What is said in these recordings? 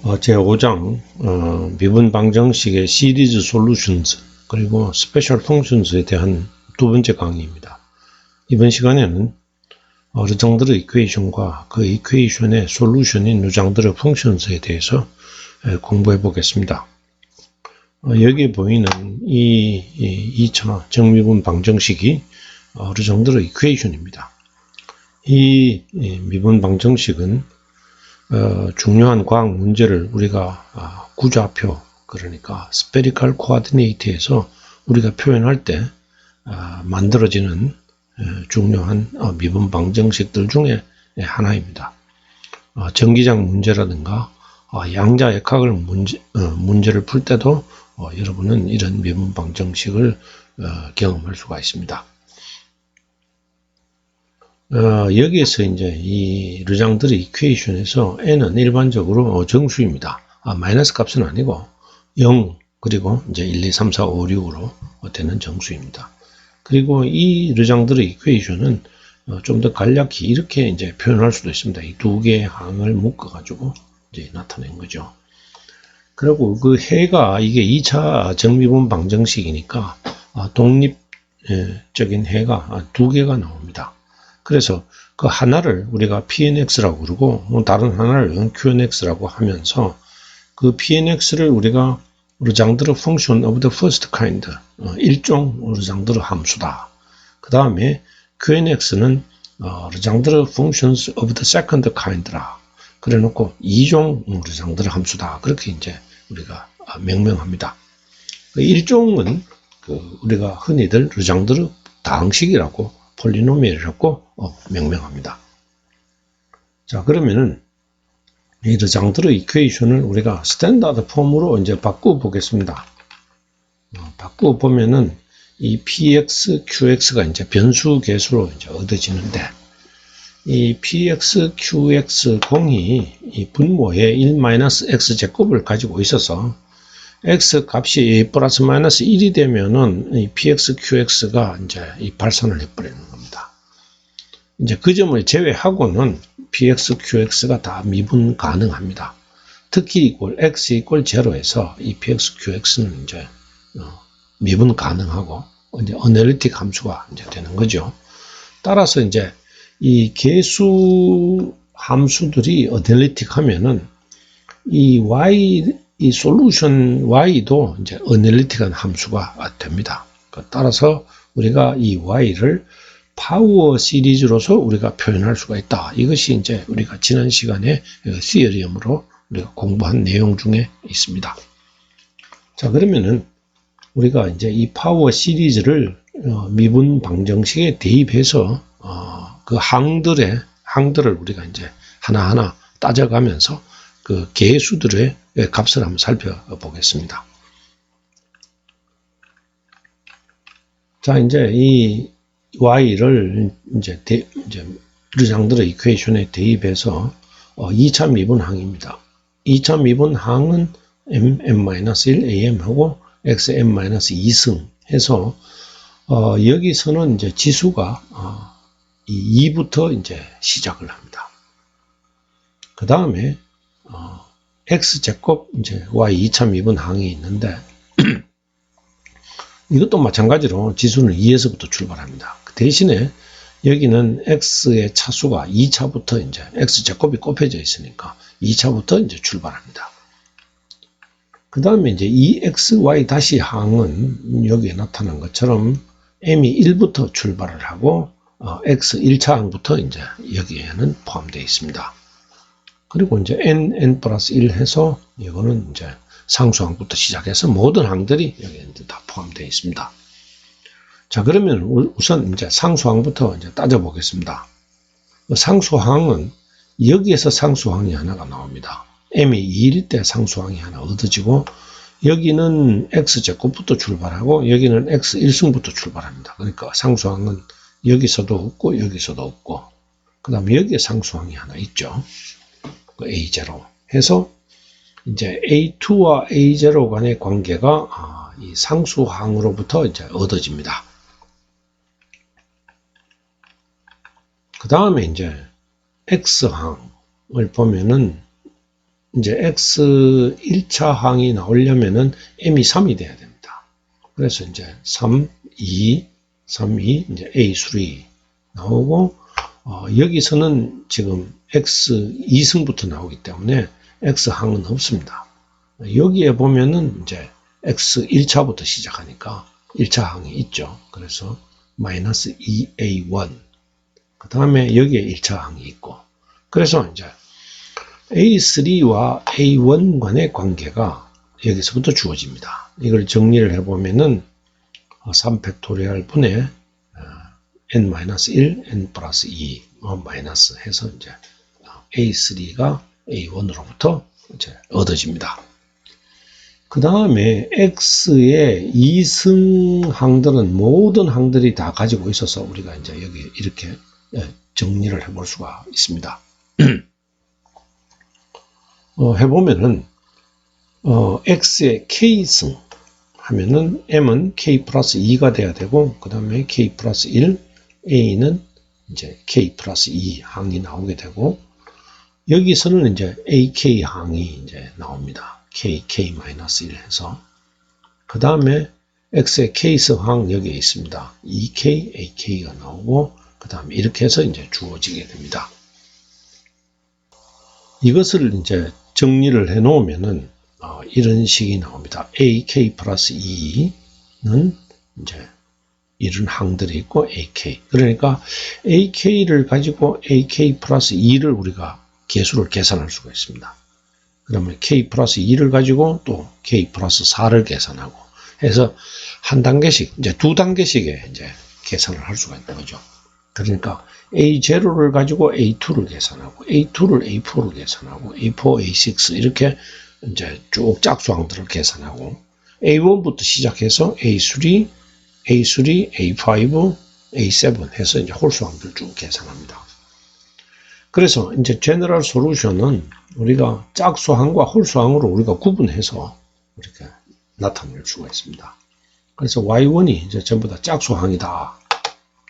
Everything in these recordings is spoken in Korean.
제5장 미분 방정식의 시리즈 솔루션즈 그리고 스페셜 펑션즈에 대한 두 번째 강의입니다. 이번 시간에는 르장드르 이퀘이션과 그 이퀘이션의 솔루션인 르장드르 펑션즈에 대해서 공부해 보겠습니다. 여기 보이는 이 2차 정미분 방정식이 르장드르 이퀘이션입니다. 이 미분 방정식은 중요한 과학 문제를 우리가 구좌표, 그러니까 스페리컬 코어디네이트에서 우리가 표현할 때 만들어지는 중요한 미분 방정식들 중에 하나입니다. 전기장 문제라든가 양자역학을 문제를 풀 때도 여러분은 이런 미분 방정식을 경험할 수가 있습니다. 여기에서 이제 이 르장드르 이퀘이션에서 n은 일반적으로 정수입니다. 마이너스 값은 아니고 0 그리고 이제 1, 2, 3, 4, 5, 6으로 되는 정수입니다. 그리고 이 르장드르 이퀘이션은 좀 더 간략히 이렇게 이제 표현할 수도 있습니다. 이 두 개의 항을 묶어 가지고 이제 나타낸 거죠. 그리고 그 해가 이게 2차 정미분 방정식이니까 독립적인 해가 두 개가 나옵니다. 그래서 그 하나를 우리가 PNX라고 그러고 다른 하나를 QNX라고 하면서 그 PNX를 우리가 르장드르 function of the first kind, 일종 르장드르 함수다. 그 다음에 QNX는 르장드르 functions of the second kind라. 그래 놓고 이종 르장드르 함수다. 그렇게 이제 우리가 명명합니다. 그 일종은 우리가 흔히들 르장드르 다항식이라고 폴리노미얼이라고 명명합니다. 자, 그러면은 이 르장드르 이퀘이션을 우리가 스탠다드 폼으로 이제 바꾸어 보겠습니다. 바꾸어 보면은 이 px, qx가 이제 변수 계수로 이제 얻어지는데 이 px, qx 공이 이 분모에 1-x 제곱을 가지고 있어서 x 값이 플러스 마이너스 1이 되면은 이 px, qx가 이제 이 발산을 해버리는 겁니다. 이제 그 점을 제외하고는 px, qx가 다 미분 가능합니다. 특히 x 이퀄 0에서 이 px, qx는 이제 미분 가능하고 이제 어널리틱 함수가 이제 되는 거죠. 따라서 이제 이 계수 함수들이 어널리틱 하면은 이 솔루션 y도 이제 어널리틱한 함수가 됩니다. 따라서 우리가 이 y를 파워 시리즈로서 우리가 표현할 수가 있다. 이것이 이제 우리가 지난 시간에 시어리엄으로 우리가 공부한 내용 중에 있습니다. 자, 그러면은 우리가 이제 이 파워 시리즈를 미분 방정식에 대입해서 그 항들을 우리가 이제 하나하나 따져가면서 그 계수들의 값을 한번 살펴보겠습니다. 자, 이제 이 y를 이제 르장드르 이퀘이션에 대입해서 2차 미분항입니다. 2차 미분항은 m-1 am하고 xm-2승 해서 여기서는 이제 지수가 이 2부터 이제 시작을 합니다. 그 다음에 x제곱 이제 y 2차 미분항이 있는데 이것도 마찬가지로 지수는 2에서부터 출발합니다. 그 대신에 여기는 x의 차수가 2차부터 이제 x제곱이 곱해져 있으니까 2차부터 이제 출발합니다. 그 다음에 이제 이 xy 다시 항은 여기에 나타난 것처럼 m이 1부터 출발을 하고 x 1차 항부터 이제 여기에는 포함되어 있습니다. 그리고 이제 n 플러스 1 해서 이거는 이제 상수항부터 시작해서 모든 항들이 여기에 다 포함되어 있습니다. 자, 그러면 우선 이제 상수항부터 이제 따져보겠습니다. 상수항은 여기에서 상수항이 하나가 나옵니다. m이 2일 때 상수항이 하나 얻어지고 여기는 x제곱부터 출발하고 여기는 x 1승부터 출발합니다. 그러니까 상수항은 여기서도 없고 여기서도 없고 그 다음에 여기에 상수항이 하나 있죠. A0 해서 이제 A2와 A0 간의 관계가 이 상수항으로부터 이제 얻어집니다. 그 다음에 이제 X항을 보면은 이제 x 1차 항이 나오려면은 m이 3이 돼야 됩니다. 그래서 이제 3, 2, 이제 A3 나오고, 여기서는 지금 x 2승부터 나오기 때문에 x 항은 없습니다. 여기에 보면은 이제 x 1차부터 시작하니까 1차 항이 있죠. 그래서 마이너스 2a1. 그 다음에 여기에 1차 항이 있고. 그래서 이제 a3와 a1 간의 관계가 여기서부터 주어집니다. 이걸 정리를 해보면은 3팩토리얼 분의 n-1, n+2 마이너스 해서 이제 a3가 a1으로부터 이제 얻어집니다. 그 다음에 x의 이승 항들은 모든 항들이 다 가지고 있어서 우리가 이제 여기 이렇게 정리를 해볼 수가 있습니다. 해보면은 x의 k승 하면은 m은 k 플러스 2가 돼야 되고, 그 다음에 k 플러스 1, a는 이제 k 플러스 2 항이 나오게 되고, 여기서는 이제 ak 항이 이제 나옵니다. k-1 해서. 그 다음에 x의 k승 항 여기에 있습니다. 2k, ak가 나오고, 그 다음에 이렇게 해서 이제 주어지게 됩니다. 이것을 이제 정리를 해 놓으면은 이런 식이 나옵니다. AK 플러스 2는 이제 이런 항들이 있고 AK. 그러니까 AK를 가지고 AK 플러스 2를 우리가 개수를 계산할 수가 있습니다. 그러면 K 플러스 2를 가지고 또 K 플러스 4를 계산하고 해서 한 단계씩, 이제 두 단계씩의 이제 계산을 할 수가 있는 거죠. 그러니까 A0를 가지고 A2를 계산하고, A2를 A4를 계산하고, A4, A6 이렇게 이제 쭉 짝수항들을 계산하고, A1부터 시작해서 A3, A5, A7 해서 이제 홀수항들 쭉 계산합니다. 그래서 이제 제너럴 솔루션은 우리가 짝수항과 홀수항으로 우리가 구분해서 이렇게 나타낼 수가 있습니다. 그래서 Y1이 이제 전부 다 짝수항이다.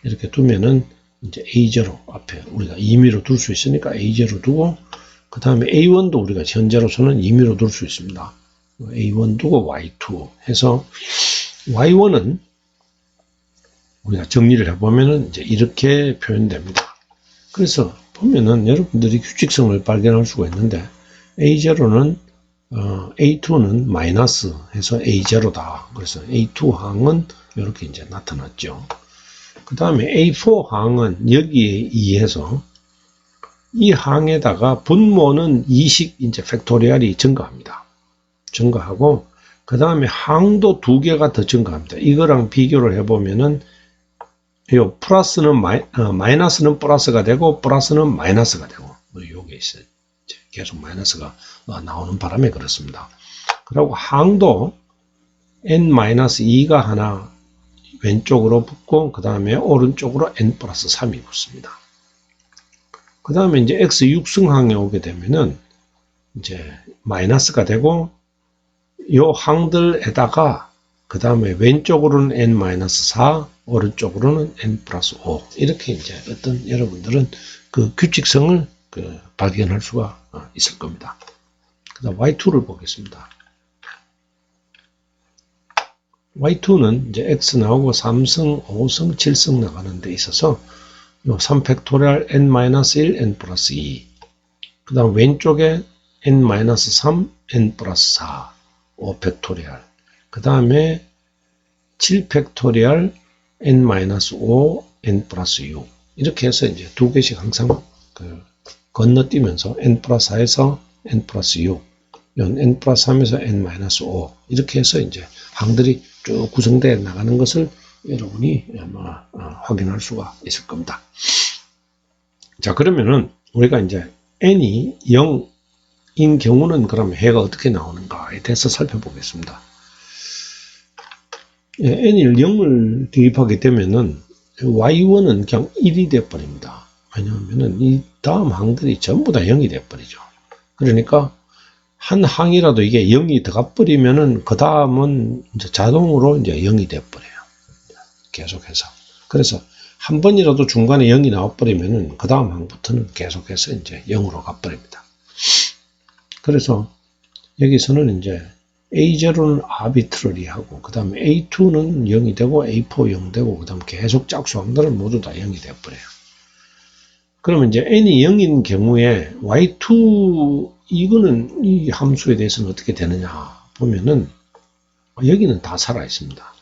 이렇게 두면은 이제 A0 앞에 우리가 임의로 둘 수 있으니까 A0 두고, 그 다음에 A1도 우리가 현재로서는 임의로 둘 수 있습니다. A1 두고 Y2 해서 Y1은 우리가 정리를 해보면은 이제 이렇게 표현됩니다. 그래서 보면은 여러분들이 규칙성을 발견할 수가 있는데, A0는 A2는 마이너스 해서 A0다. 그래서 A2 항은 이렇게 이제 나타났죠. 그 다음에 A4 항은 여기에 의해서 이 항에다가 분모는 2식 이제 팩토리얼이 증가합니다. 증가하고, 그 다음에 항도 두 개가 더 증가합니다. 이거랑 비교를 해보면은 요 플러스는 마이너스는 플러스가 되고 플러스는 마이너스가 되고, 요게 있어요. 계속 마이너스가 나오는 바람에 그렇습니다. 그리고 항도 n-2가 하나 왼쪽으로 붙고, 그 다음에 오른쪽으로 n 플러스 3이 붙습니다. 그 다음에 이제 x 6승항에 오게 되면은 이제 마이너스가 되고, 요 항들에다가 그 다음에 왼쪽으로는 n-4, 오른쪽으로는 n 플러스 5. 이렇게 이제 어떤 여러분들은 그 규칙성을 발견할 수가 있을 겁니다. 그 다음 y2를 보겠습니다. y2는 이제 x 나오고 3승, 5승, 7승 나가는 데 있어서 요 3팩토리얼 n-1, n 플러스 2. 그 다음 왼쪽에 n-3, n 플러스 4, 5팩토리얼. 그 다음에 7팩토리얼 n-5, n 플러스 6. 이렇게 해서 이제 두 개씩 항상 건너뛰면서 n 플러스 4에서 n 플러스 6, n 플러스 3에서 n-5 이렇게 해서 이제 항들이 쭉 구성되어 나가는 것을 여러분이 아마 확인할 수가 있을 겁니다. 자, 그러면은 우리가 이제 n이 0인 경우는 그럼 해가 어떻게 나오는가에 대해서 살펴보겠습니다. n을 0을 대입하게 되면은 y1은 그냥 1이 되어버립니다. 왜냐하면은 이 다음 항들이 전부 다 0이 되어버리죠. 그러니까 한 항이라도 이게 0이 들어가 버리면은 그 다음은 이제 자동으로 이제 0이 되어버려요. 계속해서. 그래서 한 번이라도 중간에 0이 나와버리면은 그 다음 항부터는 계속해서 이제 0으로 가버립니다. 그래서 여기서는 이제 A0는 arbitrary하고 그 다음에 A2는 0이 되고 A4 0 되고 그 다음 계속 짝수항들은 모두 다 0이 되어버려요. 그러면 이제 n이 0인 경우에 y2 이거는 이 함수에 대해서는 어떻게 되느냐 보면은 여기는 다 살아 있습니다.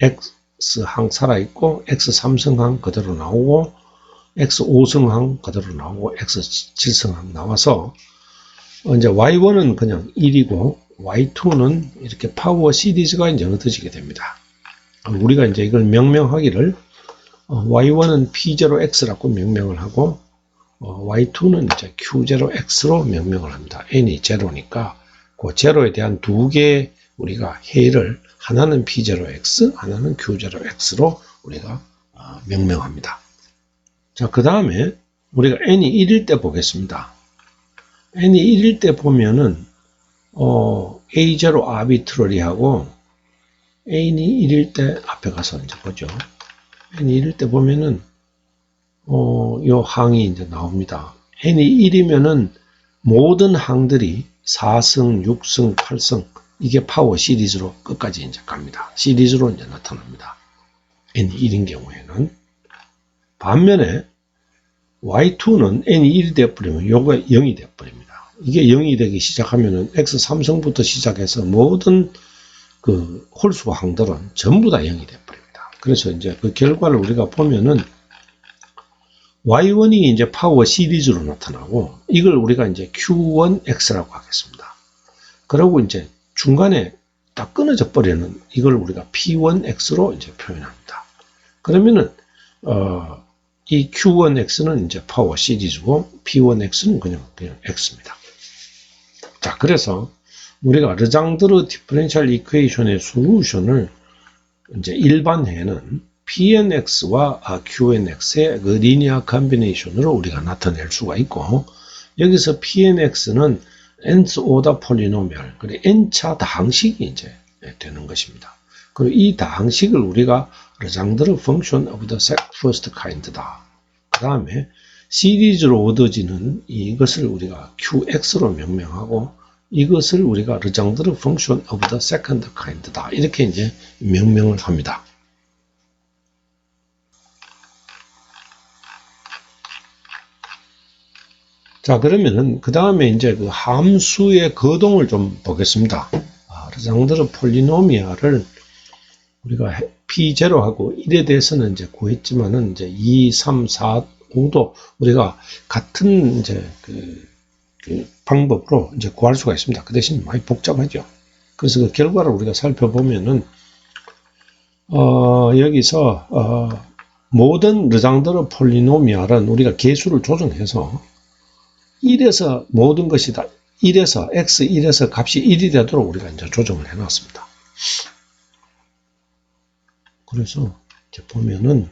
x항 살아 있고 x3승항 그대로 나오고 x5승항 그대로 나오고 x7승항 나와서 이제 y1은 그냥 1이고 y2는 이렇게 파워 시리즈가 이제 얻어지게 됩니다. 우리가 이제 이걸 명명하기를 y1은 p0x라고 명명을 하고 y2는 이제 q0x로 명명을 합니다. n이 0니까 그 0에 대한 두 개의 우리가 해를 하나는 p0x, 하나는 q0x로 우리가 명명합니다. 자, 그 다음에 우리가 n이 1일 때 보겠습니다. n이 1일 때 보면은 A0 arbitrary하고 n이 1일 때 앞에 가서 이제 보죠. n이 1일 때 보면은 요 항이 이제 나옵니다. n이 1이면은 모든 항들이 4승, 6승, 8승 이게 파워 시리즈로 끝까지 이제 갑니다. 시리즈로 이제 나타납니다. n이 1인 경우에는. 반면에 y2는 n이 1이 되어버리면 요거 0이 되어버립니다. 이게 0이 되기 시작하면은 x3승부터 시작해서 모든 그 홀수 항들은 전부 다 0이 되어버립니다. 그래서 이제 그 결과를 우리가 보면은 y1이 이제 파워 시리즈로 나타나고 이걸 우리가 이제 q1x라고 하겠습니다. 그리고 이제 중간에 딱 끊어져 버리는 이걸 우리가 p1x로 이제 표현합니다. 그러면은 이 q1x는 이제 파워 시리즈고 p1x는 그냥 x입니다. 자, 그래서 우리가 르장드르 디퍼런셜 이퀘이션의 솔루션을 이제 일반해는 pnx와 qnx의 그 리니어 컨비네이션으로 우리가 나타낼 수가 있고, 여기서 pnx는 nth 오더 폴리노미얼, 그리고 n차 다항식이 이제 되는 것입니다. 그리고 이 다항식을 우리가 르장드르 펑션 오브 더 퍼스트 카인드다. 그 다음에 시리즈로 얻어지는 이것을 우리가 qx로 명명하고, 이것을 우리가 르장드르 펑션 오브 더 세컨드 카인드다. 이렇게 이제 명명을 합니다. 자, 그러면은 그 다음에 이제 그 함수의 거동을 좀 보겠습니다. 르장드르 폴리노미알을 우리가 p0하고 1에 대해서는 이제 구했지만은 이제 2, 3, 4, 5도 우리가 같은 이제 그 방법으로 이제 구할 수가 있습니다. 그 대신 많이 복잡하죠. 그래서 그 결과를 우리가 살펴보면은 여기서 모든 르장드르 폴리노미알은 우리가 개수를 조정해서 1에서 모든 것이 다 1에서 x1에서 값이 1이 되도록 우리가 이제 조정을 해놨습니다. 그래서 이제 보면은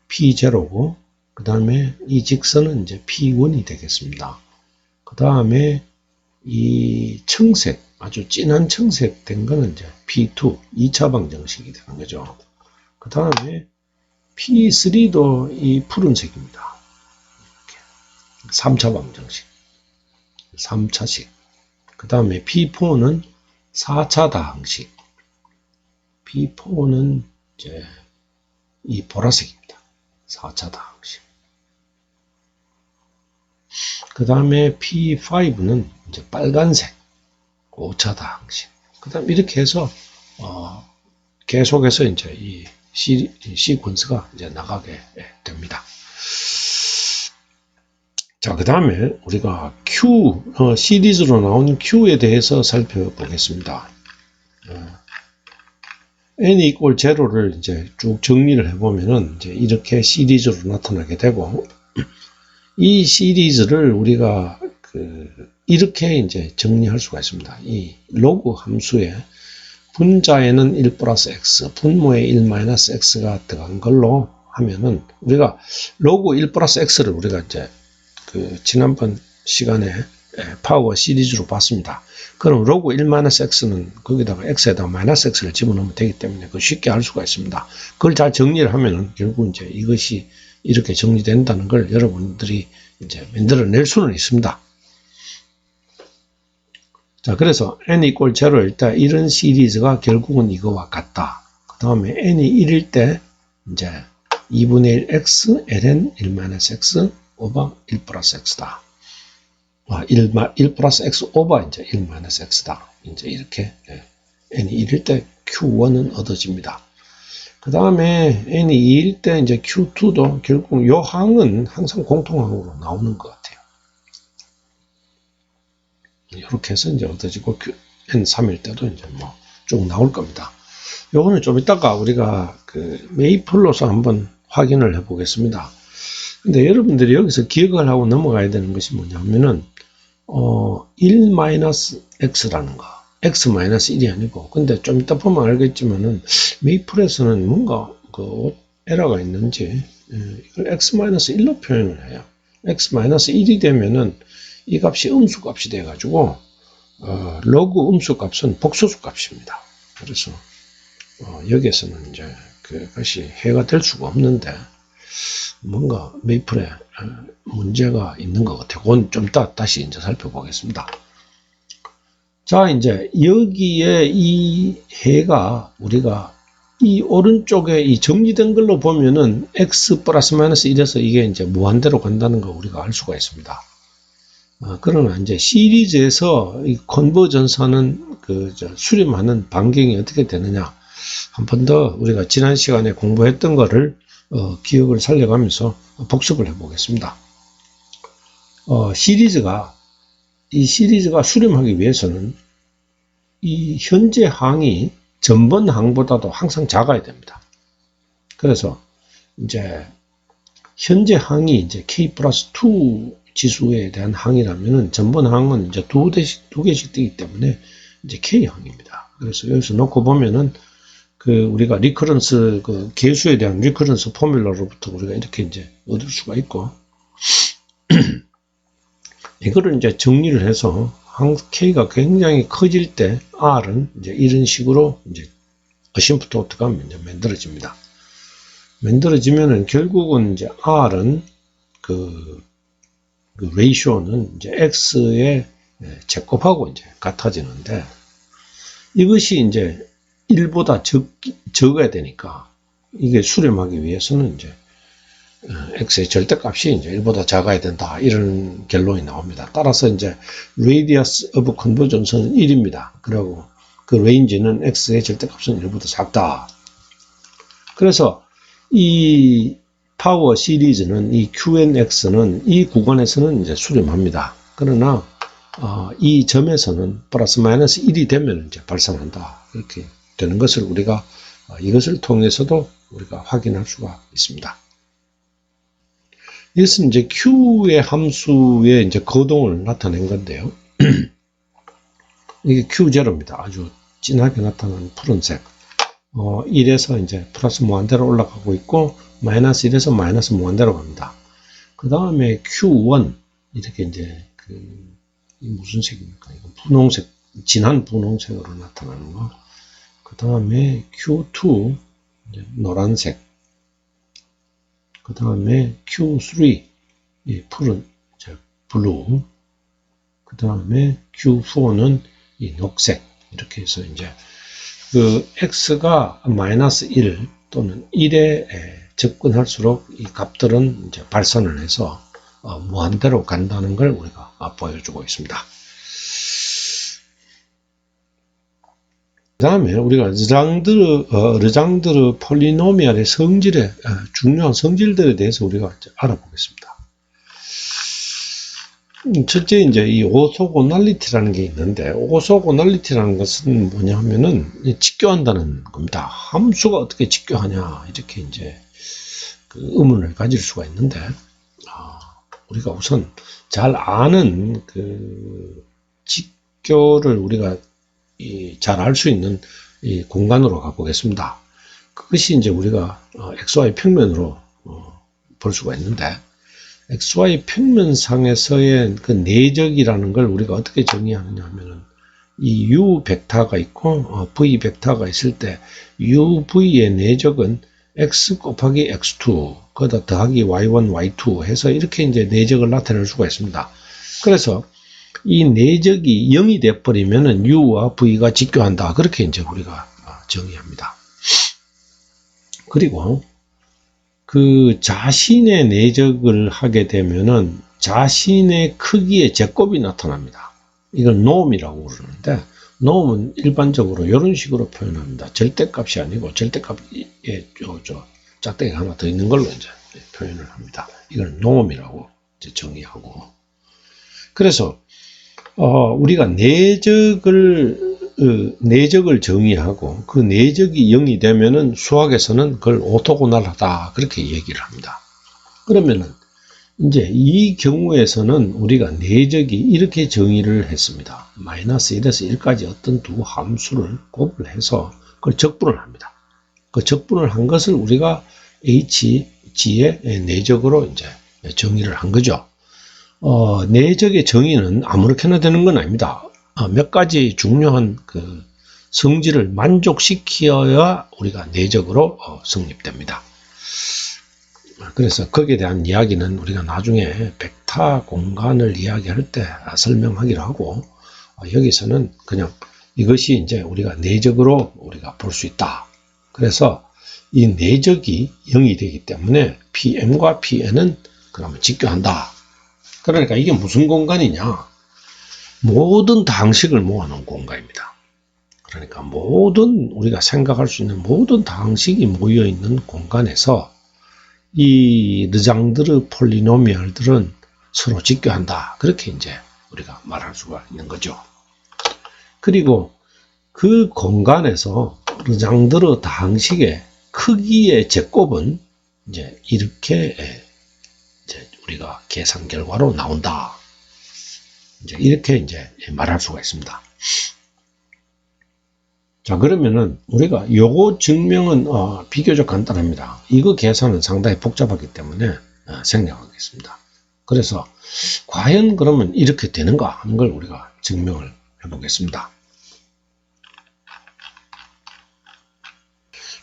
p0고 그 다음에 이 직선은 이제 p1이 되겠습니다. 그 다음에 이 청색, 아주 진한 청색 된 거는 이제 p2, 2차 방정식이 되는 거죠. 그 다음에 p3도 이 푸른색입니다. 이렇게 3차 방정식, 3차식. 그 다음에 p4는 4차 다항식. p4는 이제 이 보라색입니다. 4차 다항식. 그 다음에 P5는 이제 빨간색 5차 다항식. 그 다음 이렇게 해서 계속해서 이제 이 시퀀스가 이제 나가게 됩니다. 자, 그 다음에 우리가 Q 시리즈로 나온 Q에 대해서 살펴보겠습니다. n이 이꼴 제로를 이제 쭉 정리를 해보면은 이제 이렇게 시리즈로 나타나게 되고, 이 시리즈를 우리가 이렇게 이제 정리할 수가 있습니다. 이 로그 함수에 분자에는 1 플러스 x, 분모에 1 마이너스 x가 들어간 걸로 하면은 우리가 로그 1 플러스 x를 우리가 이제 지난번 시간에 파워 시리즈로 봤습니다. 그럼 로그 1 마이너스 x는 거기다가 x에다가 마이너스 x를 집어넣으면 되기 때문에 쉽게 할 수가 있습니다. 그걸 잘 정리를 하면은 결국 이제 이것이 이렇게 정리된다는 걸 여러분들이 이제 만들어낼 수는 있습니다. 자, 그래서 n equal 0일 때 이런 시리즈가 결국은 이거와 같다. 그 다음에 n이 1일 때 이제 2분의 1 x ln 1-x 오버 1 플러스 x다. 1 플러스 x 오버 이제 1-x다. 이제 이렇게 n이 1일 때 q1은 얻어집니다. 그 다음에 n이 2일 때 이제 q2도 결국 요 항은 항상 공통항으로 나오는 것 같아요. 이렇게 해서 이제 얻어지고 n3일 때도 이제 뭐 쭉 나올 겁니다. 요거는 좀 이따가 우리가 그 메이플로서 한번 확인을 해 보겠습니다. 근데 여러분들이 여기서 기억을 하고 넘어가야 되는 것이 뭐냐면은 1-x라는 거 x-1이 아니고, 근데 좀 이따 보면 알겠지만은 메이플에서는 뭔가 그 에러가 있는지 이걸 x-1로 표현을 해요. x-1이 되면은 이 값이 음수 값이 돼 가지고 로그 음수 값은 복소수 값입니다. 그래서 여기에서는 이제 그것이 해가 될 수가 없는데 뭔가 메이플에 문제가 있는 것 같아요. 그건 좀 이따 다시 이제 살펴보겠습니다. 자, 이제 여기에 이 해가 우리가 이 오른쪽에 이 정리된 걸로 보면은 x 플러스 마이너스 1에서 이게 이제 무한대로 간다는 거 우리가 알 수가 있습니다. 그러나 이제 시리즈에서 이 컨버전스하는 수렴하는 반경이 어떻게 되느냐, 한 번 더 우리가 지난 시간에 공부했던 거를 기억을 살려가면서 복습을 해 보겠습니다. 이 시리즈가 수렴하기 위해서는 이 현재 항이 전번 항보다도 항상 작아야 됩니다. 그래서 이제 현재 항이 이제 k 플러스 2 지수에 대한 항이라면은 전번 항은 이제 두 개씩 뜨기 때문에 이제 k 항입니다. 그래서 여기서 놓고 보면은 우리가 리커런스 개수에 대한 리커런스 포뮬러로부터 우리가 이렇게 이제 얻을 수가 있고, 이거를 이제 정리를 해서 항 k가 굉장히 커질 때 r은 이제 이런 식으로 이제 어심프토트가 이제 만들어집니다. 만들어지면은 결국은 이제 r은 그 레이쇼는 이제 x의 제곱하고 이제 같아지는데, 이것이 이제 1보다 적어야 되니까 이게 수렴하기 위해서는 이제 x의 절대값이 이제 1보다 작아야 된다, 이런 결론이 나옵니다. 따라서 이제 radius of convergence는 1입니다. 그리고 그 레인지는 x의 절대값은 1보다 작다. 그래서 이 파워 시리즈는 이 QNX는 이 구간에서는 이제 수렴합니다. 그러나 이 점에서는 플러스 마이너스 1이 되면 이제 발산한다, 이렇게 되는 것을 우리가 이것을 통해서도 우리가 확인할 수가 있습니다. 이것은 이제 Q의 함수의 이제 거동을 나타낸 건데요. 이게 Q0입니다. 아주 진하게 나타나는 푸른색. 1에서 이제 플러스 무한대로 올라가고 있고, 마이너스 1에서 마이너스 무한대로 갑니다. 그 다음에 Q1, 이렇게 이제 이 무슨 색입니까? 이거 분홍색, 진한 분홍색으로 나타나는 거. 그 다음에 Q2, 이제 노란색. 그 다음에 Q3, 이 푸른, 블루. 그 다음에 Q4는 이 녹색. 이렇게 해서 이제 x가 마이너스 1 또는 1에 접근할수록 이 값들은 이제 발산을 해서 무한대로 간다는 걸 우리가 보여주고 있습니다. 그 다음에 우리가 르장드르 폴리노미알의 성질의 중요한 성질들에 대해서 우리가 이제 알아보겠습니다. 첫째, 이제 이 오소고널리티라는 게 있는데, 오소고널리티라는 것은 뭐냐 하면은 직교한다는 겁니다. 함수가 어떻게 직교하냐, 이렇게 이제 의문을 가질 수가 있는데, 우리가 우선 잘 아는 직교를 우리가 잘 알 수 있는 이 공간으로 가보겠습니다. 그것이 이제 우리가 XY 평면으로 볼 수가 있는데, XY 평면상에서의 그 내적이라는 걸 우리가 어떻게 정의하느냐 하면은 이 U 벡터가 있고 V 벡터가 있을 때 UV의 내적은 X 곱하기 X2 거기다 더하기 Y1, Y2 해서 이렇게 이제 내적을 나타낼 수가 있습니다. 그래서 이 내적이 0이 돼버리면은 u와 v가 직교한다. 그렇게 이제 우리가 정의합니다. 그리고 그 자신의 내적을 하게 되면은 자신의 크기의 제곱이 나타납니다. 이걸 놈이라고 부르는데, 놈은 일반적으로 이런 식으로 표현합니다. 절대값이 아니고 절대값에 짝대기가 하나 더 있는 걸로 이제 표현을 합니다. 이걸 놈이라고 이제 정의하고. 그래서 우리가 내적을 정의하고 그 내적이 0이 되면은 수학에서는 그걸 오토고날하다 그렇게 얘기를 합니다. 그러면은 이제 이 경우에서는 우리가 내적이 이렇게 정의를 했습니다. 마이너스 1에서 1까지 어떤 두 함수를 곱을 해서 그걸 적분을 합니다. 그 적분을 한 것을 우리가 HG의 내적으로 이제 정의를 한 거죠. 내적의 정의는 아무렇게나 되는 건 아닙니다. 몇 가지 중요한 그 성질을 만족시켜야 우리가 내적으로 성립됩니다. 그래서 거기에 대한 이야기는 우리가 나중에 벡터 공간을 이야기할 때 설명하기로 하고, 여기서는 그냥 이것이 이제 우리가 내적으로 우리가 볼 수 있다. 그래서 이 내적이 0이 되기 때문에 PM과 PN은 그러면 직교한다. 그러니까 이게 무슨 공간이냐? 모든 다항식을 모아놓은 공간입니다. 그러니까 모든 우리가 생각할 수 있는 모든 다항식이 모여있는 공간에서 이 르장드르 폴리노미알들은 서로 직교한다. 그렇게 이제 우리가 말할 수가 있는 거죠. 그리고 그 공간에서 르장드르 다항식의 크기의 제곱은 이제 이렇게 이제 우리가 계산 결과로 나온다. 이제 이렇게 이제 말할 수가 있습니다. 자, 그러면은 우리가 요거 증명은 비교적 간단합니다. 이거 계산은 상당히 복잡하기 때문에 생략하겠습니다. 그래서 과연 그러면 이렇게 되는가 하는 걸 우리가 증명을 해보겠습니다.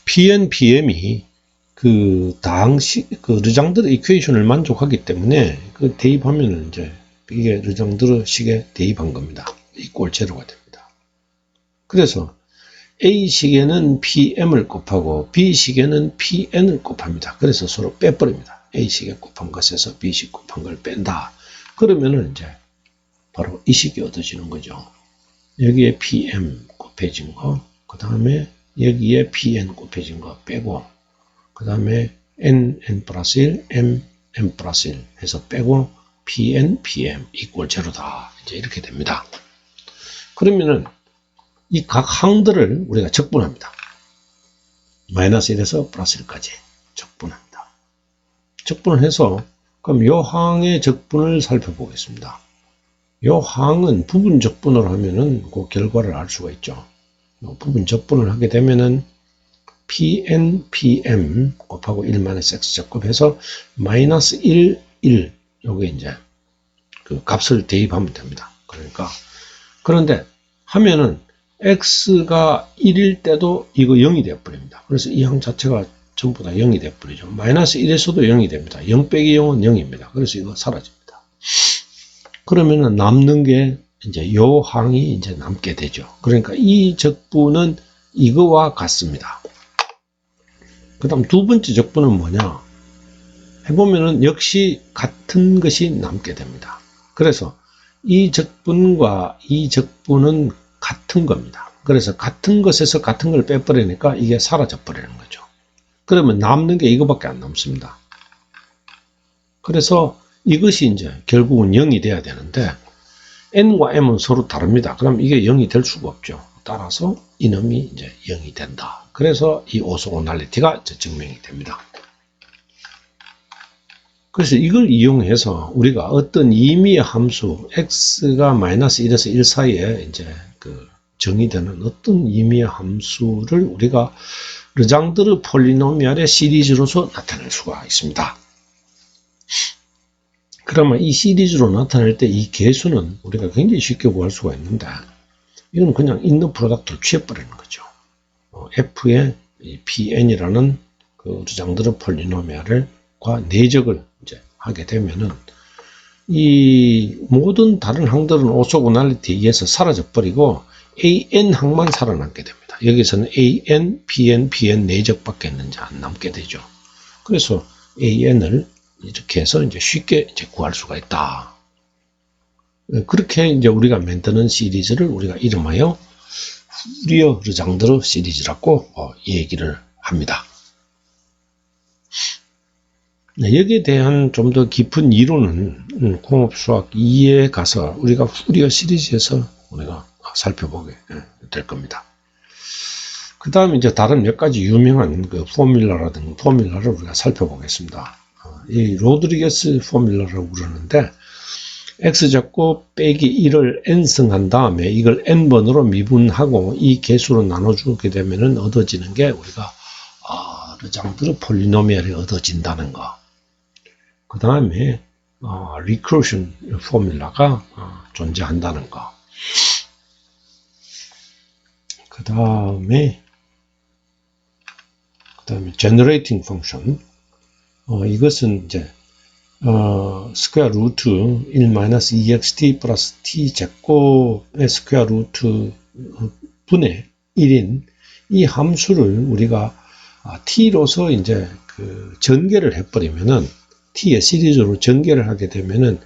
PN, PM이 그 다항식, 그 르장드르 이퀘이션을 만족하기 때문에 그 대입하면은 이제 이게 르장드르 식에 대입한 겁니다. 이꼴 제로가 됩니다. 그래서 A식에는 PM을 곱하고 B식에는 PN을 곱합니다. 그래서 서로 빼버립니다. A식에 곱한 것에서 B식 곱한 걸 뺀다. 그러면은 이제 바로 이 식이 얻어지는 거죠. 여기에 PM 곱해진 거, 그 다음에 여기에 PN 곱해진 거 빼고, 그 다음에 N 플러스 1, M 플러스 1 해서 빼고 PN, PM 이꼴 제로다. 이제 이렇게 됩니다. 그러면은 이 각 항들을 우리가 적분합니다. 마이너스 1에서 플러스 1까지 적분합니다. 적분을 해서 그럼 이 항의 적분을 살펴보겠습니다. 이 항은 부분 적분을 하면은 그 결과를 알 수가 있죠. 부분 적분을 하게 되면은 PN, PM 곱하고 1-X 제곱해서 마이너스 1, 1 요게 이제 그 값을 대입하면 됩니다. 그런데 하면은 x가 1일 때도 이거 0이 되어버립니다. 그래서 이 항 자체가 전부 다 0이 되어버리죠. 마이너스 1에서도 0이 됩니다. 0 빼기 0은 0입니다. 그래서 이거 사라집니다. 그러면은 남는 게 이제 요 항이 이제 남게 되죠. 그러니까 이 적분은 이거와 같습니다. 그 다음 두 번째 적분은 뭐냐? 해보면은 역시 같은 것이 남게 됩니다. 그래서 이 적분과 이 적분은 같은 겁니다. 그래서 같은 것에서 같은 걸 빼버리니까 이게 사라져 버리는 거죠. 그러면 남는 게 이거밖에 안 남습니다. 그래서 이것이 이제 결국은 0이 돼야 되는데 n과 m은 서로 다릅니다. 그럼 이게 0이 될 수가 없죠. 따라서 이놈이 이제 0이 된다. 그래서 이 오소고날리티가 증명이 됩니다. 그래서 이걸 이용해서 우리가 어떤 임의의 함수 x가 마이너스 1에서 1 사이에 이제 그 정의되는 어떤 임의의 함수를 우리가 르장드르 폴리노미알의 시리즈로서 나타낼 수가 있습니다. 그러면 이 시리즈로 나타낼 때 이 개수는 우리가 굉장히 쉽게 구할 수가 있는데 이건 그냥 있는 프로덕트를 취해버리는 거죠. f의 pn이라는 그 르장드르 폴리노미알과 내적을 이제 하게 되면은 이 모든 다른 항들은 오소고널리티에 의해서 사라져 버리고 AN 항만 살아남게 됩니다. 여기서는 AN, PN, PN 4적밖에 안 남게 되죠. 그래서 AN을 이렇게 해서 이제 쉽게 이제 구할 수가 있다. 그렇게 이제 우리가 만드는 시리즈를 우리가 이름하여 후리어 르장드르 시리즈라고 얘기를 합니다. 여기에 대한 좀 더 깊은 이론은 공업수학 2에 가서 우리가 후리어 시리즈에서 우리가 살펴보게 될 겁니다. 그 다음 이제 다른 몇 가지 유명한 그 포뮬라를 우리가 살펴보겠습니다. 이 로드리게스 포뮬라라고 그러는데 x제곱 빼기 1을 n승한 다음에 이걸 n번으로 미분하고 이 개수로 나눠주게 되면 얻어지는 게 우리가 르장드르 폴리노미얼이 얻어진다는 거. 그 다음에 리커션 포뮬라가 존재한다는 거. 그 다음에 generating function. 이것은 이제 스퀘어 루트 1-2xt 플러스 t 제곱의 스퀘어 루트 분의 1인 이 함수를 우리가 t로서 이제 그 전개를 해버리면은 t의 시리즈로 전개를 하게 되면은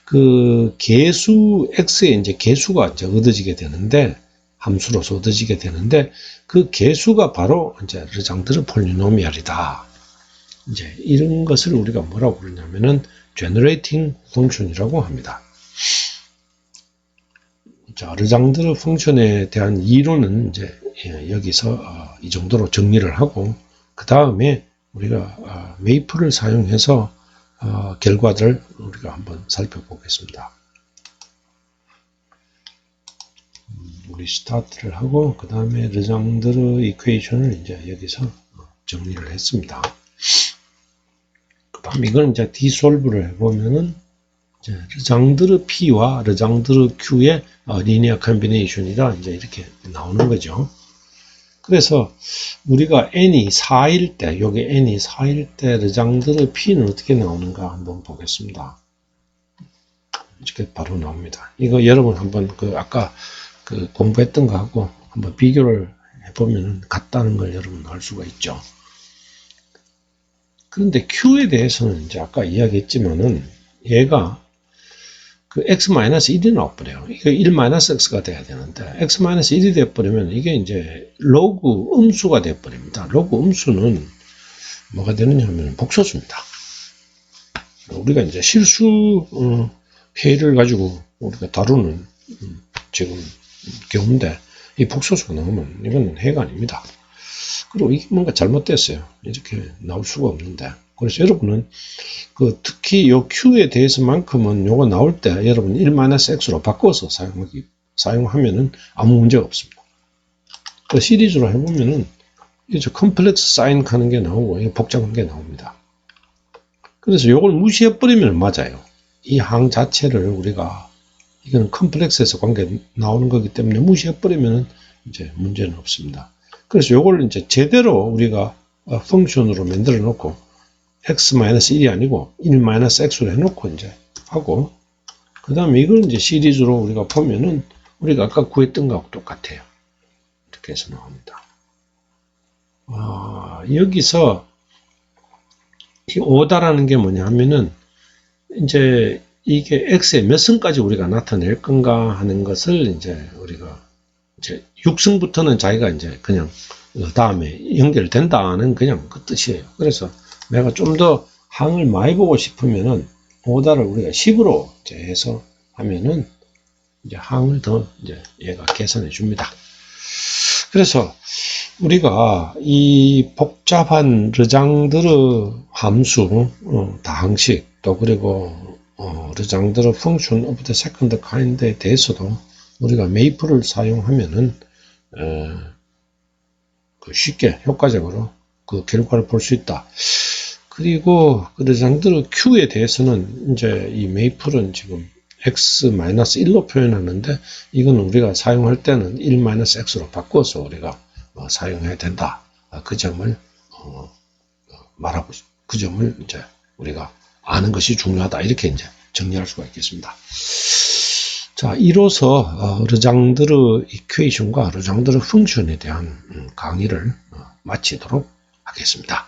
그 개수 x의 이제 개수가 이제 얻어지게 되는데 함수로서 얻어지게 되는데 그 개수가 바로 이제 르장드르 폴리노미얼이다. 이제 이런 것을 우리가 뭐라고 그러냐면은 generating function이라고 합니다. 자, 르장드르 펑션에 대한 이론은 이제 여기서 이 정도로 정리를 하고 그 다음에 우리가 메이플을 사용해서 결과들을 우리가 한번 살펴보겠습니다. 우리 스타트를 하고 그 다음에 르장드르 이퀘이션을 이제 여기서 정리를 했습니다. 그 다음 이건 이제 디솔브를 해보면은 이제 르장드르 P와 르장드르 Q의 리니어 컴비네이션이라 이제 이렇게 나오는 거죠. 그래서 우리가 n이 4일 때, 여기 n이 4일 때 르장드르 P는 어떻게 나오는가 한번 보겠습니다. 이렇게 바로 나옵니다. 이거 여러분 한번 아까 공부했던 거하고 한번 비교를 해보면 같다는 걸 여러분 알 수가 있죠. 그런데 Q에 대해서는 이제 아까 이야기했지만은 얘가 그 x-1이 나와버려요. 이거 1-x가 돼야 되는데 x-1이 돼버리면 이게 이제 로그 음수가 돼버립니다. 로그 음수는 뭐가 되느냐 하면 복소수입니다. 우리가 이제 실수 회의를 가지고 우리가 다루는 지금 경우인데 이 복소수가 나오면 이건 해가 아닙니다. 그리고 이게 뭔가 잘못됐어요. 이렇게 나올 수가 없는데. 그래서 여러분은 특히 요 Q에 대해서만큼은 요거 나올 때 여러분 1-x로 바꿔서 사용하면은 아무 문제가 없습니다. 그 시리즈로 해보면은 이제 컴플렉스 사인 하는 게 나오고 복잡한 게 나옵니다. 그래서 요걸 무시해버리면 맞아요. 이 항 자체를 우리가 이거는 컴플렉스에서 관계 나오는 거기 때문에 무시해버리면은 이제 문제는 없습니다. 그래서 요걸 이제 제대로 우리가 펑션으로 만들어 놓고 x-1이 아니고 1-x로 해놓고 이제 하고 그 다음에 이걸 이제 시리즈로 우리가 보면은 우리가 아까 구했던 거하고 똑같아요. 이렇게 해서 나옵니다. 여기서 이 오다라는 게 뭐냐 하면은 이제 이게 x의 몇 승까지 우리가 나타낼 건가 하는 것을 이제 우리가 이제 6승부터는 자기가 이제 그냥 다음에 연결된다는 그냥 그 뜻이에요. 그래서 내가 좀 더 항을 많이 보고 싶으면은 오다를 우리가 10으로 이제 해서 하면은 이제 항을 더 이제 얘가 계산해 줍니다. 그래서 우리가 이 복잡한 르장드르 함수 다항식 또 그리고 르장드르 펑션 오브 더 세컨드 카인드에 대해서도 우리가 메이플을 사용하면은 쉽게 효과적으로 그 결과를 볼 수 있다. 그리고 르장드르 Q에 대해서는 이제 이 메이플은 지금 x-1로 표현하는데 이건 우리가 사용할 때는 1-x로 바꿔서 우리가 사용해야 된다. 그 점을 말하고 그 점을 이제 우리가 아는 것이 중요하다. 이렇게 이제 정리할 수가 있겠습니다. 자, 이로써 르장드르 이퀘이션과 르장드르 펑션에 대한 강의를 마치도록 하겠습니다.